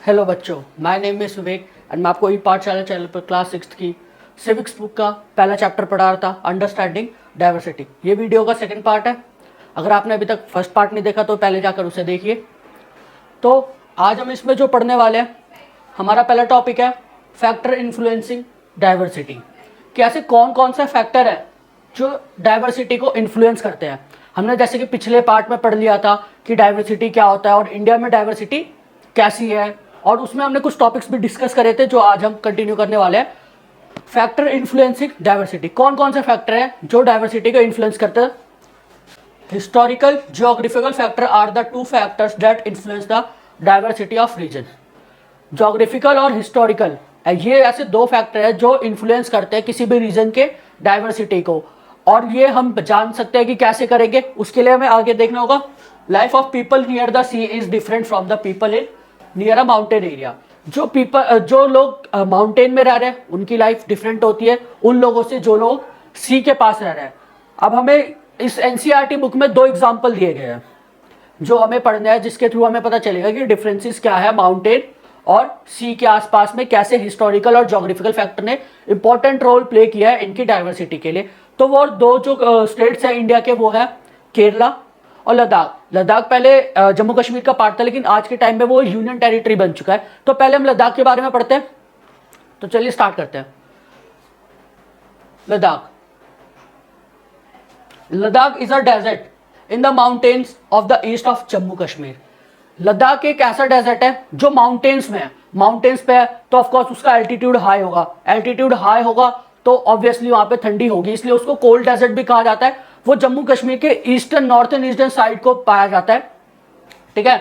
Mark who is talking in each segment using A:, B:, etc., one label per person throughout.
A: Hello बच्चों, my name is Vivek and मैं आपको ई पाठशाला चैनल पर क्लास 6 की सिविक्स बुक का पहला चैप्टर पढ़ा रहा था, अंडरस्टैंडिंग डाइवर्सिटी। ये वीडियो का सेकंड पार्ट है। अगर आपने अभी तक फर्स्ट पार्ट नहीं देखा तो पहले जाकर उसे देखिए। तो आज हम इसमें जो पढ़ने वाले हैं, हमारा पहला टॉपिक है फैक्टर इन्फ्लुएंसिंग डाइवर्सिटी। कि ऐसे कौन कौन सा फैक्टर है जो डाइवर्सिटी को इन्फ्लुएंस करते हैं। हमने जैसे कि पिछले पार्ट में पढ़ लिया था कि डाइवर्सिटी क्या होता है और इंडिया में डाइवर्सिटी कैसी है, और उसमें हमने कुछ टॉपिक्स भी डिस्कस करे थे जो आज हम कंटिन्यू करने वाले हैं। फैक्टर इन्फ्लुएंसिंग डाइवर्सिटी, कौन कौन से फैक्टर हैं जो डाइवर्सिटी को इन्फ्लुएंस करते हैं। Historical geographical factor are the two factors that influence the diversity of region. Geographical और हिस्टोरिकल, ये ऐसे दो फैक्टर हैं जो इन्फ्लुएंस करते हैं किसी भी रीजन के डाइवर्सिटी को। और ये हम जान सकते हैं कि कैसे करेंगे, उसके लिए हमें आगे देखना होगा। Life of people near the sea is different from the people in near a mountain area. जो लोग माउंटेन में रह रहे हैं उनकी लाइफ डिफरेंट होती है उन लोगों से जो लोग सी के पास रह रहे हैं। अब हमें इस एनसीईआरटी बुक में दो एग्जाम्पल दिए गए हैं जो हमें पढ़ना है, जिसके थ्रू हमें पता चलेगा कि डिफरेंसेस क्या है माउंटेन और सी के आसपास में, कैसे हिस्टोरिकल और ज्योग्राफिकल फैक्टर ने इंपॉर्टेंट रोल प्ले किया है इनकी डाइवर्सिटी के लिए। तो वो दो जो स्टेट्स हैं इंडिया के, वो है केरला और लद्दाख। लद्दाख पहले जम्मू कश्मीर का पार्ट था, लेकिन आज के टाइम में वो यूनियन टेरिटरी बन चुका है। तो पहले हम लद्दाख के बारे में पढ़ते हैं। तो चलिए स्टार्ट करते हैं। Ladakh Ladakh is a desert in the mountains of the east of Jammu Kashmir. Ladakh एक ऐसा डेजर्ट है जो माउंटेन्स में है। माउंटेन्स पे है तो ऑफकोर्स उसका एल्टीट्यूड हाई होगा। एल्टीट्यूड हाई होगा तो ऑब्वियसली वहां पे ठंडी होगी, इसलिए उसको कोल्ड डेजर्ट भी कहा जाता है। वो जम्मू कश्मीर के ईस्टर्न, नॉर्थन ईस्टर्न साइड को पाया जाता है। ठीक है।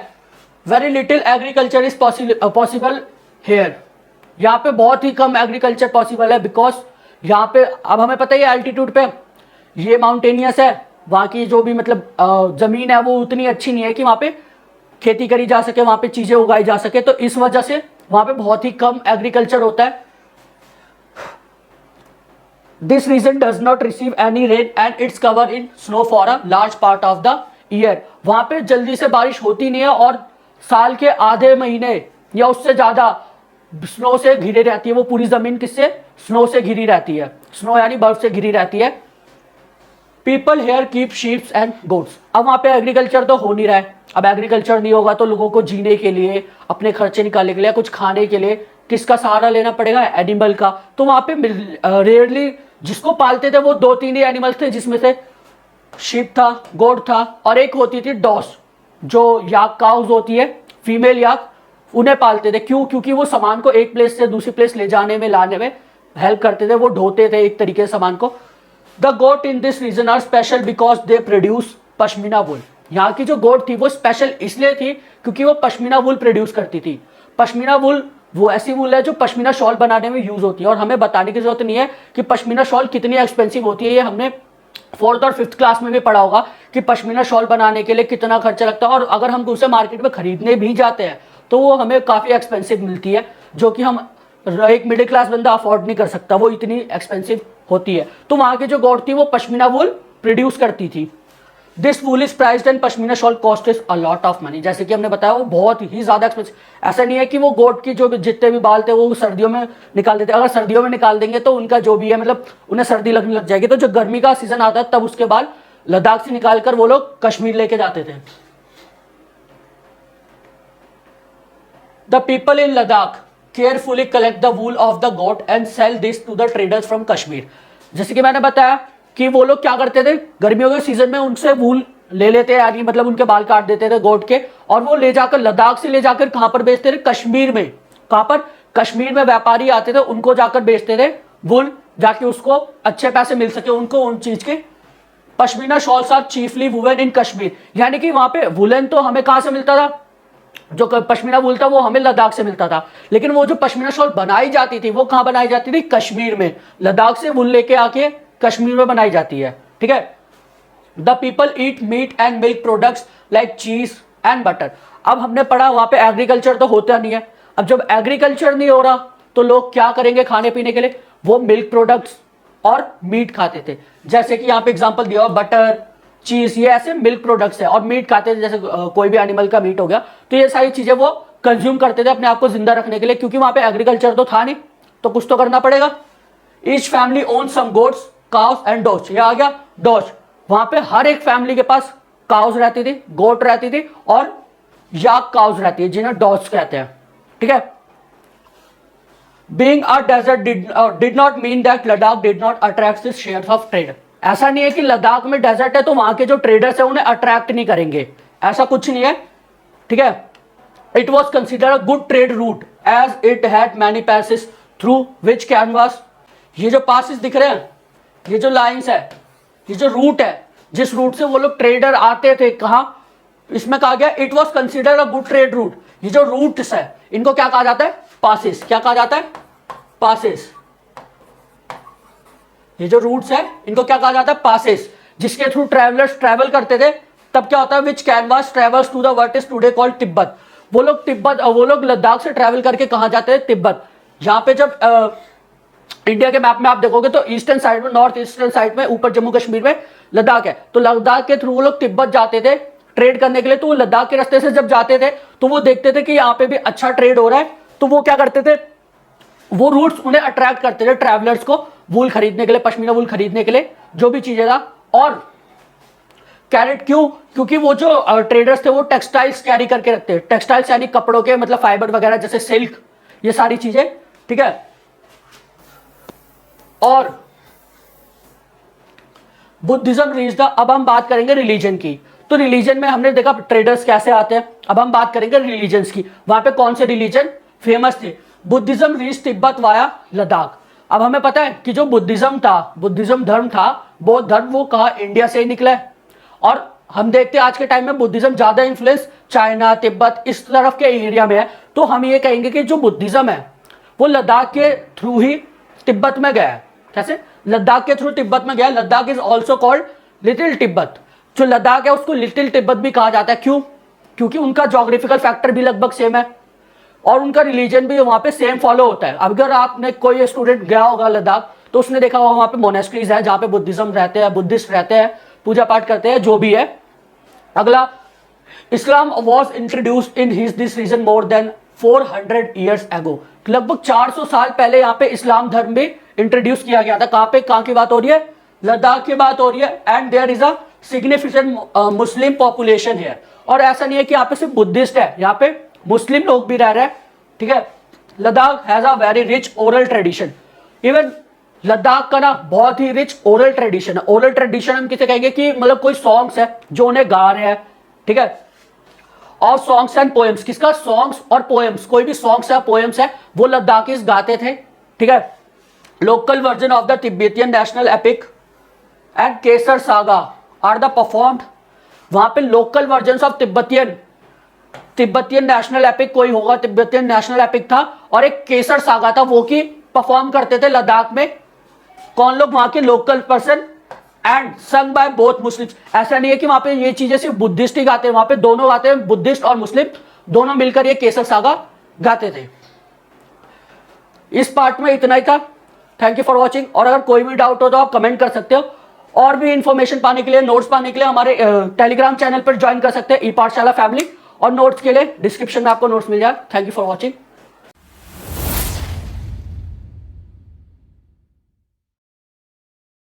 A: Very little agriculture is possible here. यहाँ पे बहुत ही कम एग्रीकल्चर पॉसिबल है, बिकॉज यहाँ पे अब हमें पता ही है एल्टीट्यूड पे ये माउंटेनियस है, वहाँ की जो भी मतलब जमीन है वो उतनी अच्छी नहीं है कि वहाँ पे खेती करी जा सके, वहाँ पे चीजें उगाई जा सके। तो इस वजह से वहाँ पे बहुत ही कम एग्रीकल्चर होता है। This region does not receive any rain and it's covered in snow for a large part of the year. वहाँ पे जल्दी से बारिश होती नहीं है और साल के आधे महीने या उससे ज़्यादा स्नो से घिरी रहती है। वो पूरी ज़मीन किससे? स्नो से घिरी रहती है। स्नो यानी बर्फ से घिरी रहती है। People here keep sheeps and goats. अब वहाँ पे एग्रीकल्चर तो हो नहीं रहा है। अब एग्रीकल्चर नहीं होगा तो लोगों को जीने के लिए, अपने खर्चे निकालने के लिए, कुछ खाने के लिए किसका सहारा लेना पड़ेगा? एनिमल का। तो वहाँ पे रेयरली जिसको पालते थे वो दो तीन ही एनिमल्स थे, जिसमें से शीप था, गोट था और एक होती थी डॉस, जो याक काउज होती है, फीमेल याक, उन्हें पालते थे। क्यों? क्योंकि वो सामान को एक प्लेस से दूसरी प्लेस ले जाने में, लाने में हेल्प करते थे। वो ढोते थे एक तरीके से सामान को। The goat in this region are special because they produce pashmina wool. यहाँ की जो गोट थी वो स्पेशल इसलिए थी क्योंकि वो पश्मीना वुल प्रोड्यूस करती थी। पश्मीना वुल वो ऐसी वुल है जो पश्मीना शॉल बनाने में यूज होती है। और हमें बताने की जरूरत नहीं है कि पश्मीना शॉल कितनी एक्सपेंसिव होती है। ये हमने 4th और 5th क्लास में भी पढ़ा होगा कि पश्मीना शॉल बनाने के लिए कितना खर्चा लगता है। और अगर हम उसे मार्केट में खरीदने भी जाते हैं तो वो हमें काफ़ी एक्सपेंसिव मिलती है, जो कि हम एक मिडिल क्लास बंदा अफोर्ड नहीं कर सकता, वो इतनी एक्सपेंसिव होती है। तो वहाँ की जो गोट थी वो पश्मीना वुल प्रोड्यूस करती थी। This wool is priced and pashmina shawl cost is a lot of money. जैसे कि हमने बताया वो बहुत ही ज्यादा एक्सपेंसिव। ऐसा नहीं है कि वो गोट की जो जितने भी बाल थे वो सर्दियों में निकाल देते। अगर सर्दियों में निकाल देंगे तो उनका जो भी है मतलब उन्हें सर्दी लगने लग जाएगी। तो जो गर्मी का सीजन आता है तब उसके बाल लद्दाख से निकाल कर वो लोग कश्मीर लेके जाते थे। The people in Ladakh carefully collect the wool of the goat and sell this to the traders from Kashmir. जैसे कि मैंने बताया कि वो लोग क्या करते थे, गर्मियों के सीजन में उनसे वूल ले लेते हैं, यानी मतलब उनके बाल काट देते थे गोट के, और वो ले जाकर लद्दाख से ले जाकर कहां पर बेचते थे? कश्मीर में। कहां पर? कश्मीर में व्यापारी आते थे, उनको जाकर बेचते थे वूल, जाके उसको अच्छे पैसे मिल सके उनको उन चीज के। Pashmina shawls are chiefly woven in Kashmir. यानी कि वहां पे वुलन तो हमें कहां से मिलता था? जो पश्मीना वूल था वो हमें लद्दाख से मिलता था, लेकिन वो जो पश्मीना शॉल बनाई जाती थी वो कहां बनाई जाती थी? कश्मीर में। लद्दाख से वूल लेके आके कश्मीर में बनाई जाती है। ठीक है। The people eat meat and milk products like चीज एंड बटर। अब हमने पढ़ा वहां पे एग्रीकल्चर तो होता नहीं है। अब जब एग्रीकल्चर नहीं हो रहा तो लोग क्या करेंगे खाने पीने के लिए? वो मिल्क प्रोडक्ट्स और मीट खाते थे। जैसे कि यहाँ पे एग्जांपल दिया हुआ बटर, चीज, ये ऐसे मिल्क प्रोडक्ट्स है। और मीट खाते थे, जैसे कोई भी एनिमल का मीट हो गया। तो ये सारी चीजें वो कंज्यूम करते थे अपने आप को जिंदा रखने के लिए, क्योंकि वहां पे एग्रीकल्चर तो था नहीं, तो कुछ तो करना पड़ेगा। Each family own some goats, cows and dogs. ये आ गया डॉग्स। वहां पे हर एक फैमिली के पास काउस रहती थी, गोट रहती थी और याक काउस रहती है, जिन्हें डॉग्स कहते हैं। ठीक है। Being a desert did not mean that Ladakh did not attract this shares of trade. ऐसा नहीं है कि लद्दाख में डेजर्ट है तो वहां के जो ट्रेडर्स है उन्हें अट्रैक्ट नहीं करेंगे, ऐसा कुछ नहीं है। ठीक है। It was considered a good trade route as it had many passes through which caravans. ये जो पासिस दिख रहे हैं, ये जो लाइंस है, ये जो रूट है, जिस रूट से वो लोग ट्रेडर आते थे, कहा इसमें कहा गया it was considered a good trade root. ये जो रूट्स है इनको क्या कहा जाता है? पासिस। क्या कहा जाता है? पासिस। ये जो रूट्स है इनको क्या कहा जाता है? पासिस, जिसके थ्रू ट्रैवलर्स ट्रैवल करते थे। तब क्या होता है? Which caravans travels to the what is today called Tibet. वो लोग लद्दाख से ट्रैवल करके कहां जाते हैं? तिब्बत। जहां पे जब इंडिया के मैप में आप देखोगे तो ईस्टर्न साइड में, नॉर्थ ईस्टर्न साइड में, ऊपर जम्मू कश्मीर में लद्दाख है, तो लद्दाख के थ्रू वो लोग तिब्बत जाते थे ट्रेड करने के लिए। तो वो लद्दाख के रास्ते से जब जाते थे तो वो देखते थे कि यहाँ पे भी अच्छा ट्रेड हो रहा है, तो वो क्या करते थे? वो रूट्स उन्हें अट्रैक्ट करते थे ट्रैवलर्स को वूल खरीदने के लिए, पश्मीना वूल खरीदने के लिए, जो भी चीजें था। और कैरेट क्यों? क्योंकि वो जो ट्रेडर्स थे वो टेक्सटाइल्स कैरी करके रखते हैं। टेक्सटाइल्स यानी कपड़ों के मतलब फाइबर वगैरह, जैसे सिल्क, ये सारी चीजें। ठीक है। और बुद्धिज्म रीच द, अब हम बात करेंगे रिलीजन की। तो रिलीजन में हमने देखा ट्रेडर्स कैसे आते हैं, अब हम बात करेंगे रिलीजन्स की। वहां पे कौन से रिलीजन फेमस थे? Buddhism reach Tibet via Ladakh. अब हमें पता है कि जो बुद्धिज्म था, बुद्धिज्म धर्म था, बौद्ध धर्म, वो कहा इंडिया से ही निकला है। और हम देखते हैं आज के टाइम में बुद्धिज्म ज्यादा इन्फ्लुएंस चाइना, तिब्बत, इस तरफ के एरिया में है। तो हम ये कहेंगे कि जो बुद्धिज्म है वो लद्दाख के थ्रू ही तिब्बत में गया है। कैसे? लद्दाख के थ्रू तिब्बत में गया। Ladakh is also called little Tibet. जो लद्दाख है उसको लिटिल तिब्बत भी कहा जाता है। क्यों? क्योंकि उनका जोग्राफिकल फैक्टर भी लगभग सेम है और उनका रिलीजन भी वहां पे सेम फॉलो होता है। अगर आपने कोई स्टूडेंट गया होगा लद्दाख तो उसने देखा होगा वहां पे मोनेस्ट्रीज है जहां पे बुद्धिज्म रहते हैं, बुद्धिस्ट रहते हैं, पूजा पाठ करते हैं, जो भी है। अगला, Islam was introduced in this region more than 400 years ago. लगभग 400 साल पहले यहाँ पे इस्लाम धर्म भी इंट्रोड्यूस किया गया था। कहां पे? कहां की बात हो रही है? लद्दाख की बात हो रही है। And there is a significant Muslim population है। और ऐसा नहीं है कि यहाँ पे सिर्फ बुद्धिस्ट है, यहाँ पे मुस्लिम लोग भी रह रहे हैं। ठीक है। Ladakh has a very rich oral tradition. Even Ladakh का ना बहुत ही रिच ओरल ट्रेडिशन है। ओरल ट्रेडिशन हम किसे कहेंगे? कि मतलब कोई सॉन्ग्स है जो उन्हें गा रहे हैं। ठीक है। और सॉन्ग्स एंड पोएम्स, किसका? सॉन्ग्स और पोएम्स, कोई भी सॉन्ग्स है, पोएम्स है, वो लद्दाखीज गाते थे। ठीक है। Local version of the Tibetan national epic and Kesar saga are the performed. वहां पे local version of Tibetan national epic कोई होगा, तिब्बतियन नेशनल एपिक था, और एक केसर सागा था, वो की परफॉर्म करते थे लद्दाख में कौन लोग? वहां के local person and sung by both Muslims. ऐसा नहीं है कि वहां पे ये चीजें सिर्फ बुद्धिस्ट ही गाते हैं, वहां पे दोनों गाते हैं, बुद्धिस्ट और मुस्लिम दोनों मिलकर ये केसर सागा गाते थे। इस पार्ट में इतना ही था। Thank you for watching. और अगर कोई भी डाउट हो तो आप कमेंट कर सकते हो। और भी इंफॉर्मेशन पाने के लिए, नोट्स पाने के लिए हमारे टेलीग्राम चैनल पर ज्वाइन कर सकते हैं, ई पाठशाला फैमिली। और नोट्स के लिए डिस्क्रिप्शन में आपको नोट्स मिल जाए। Thank you for watching.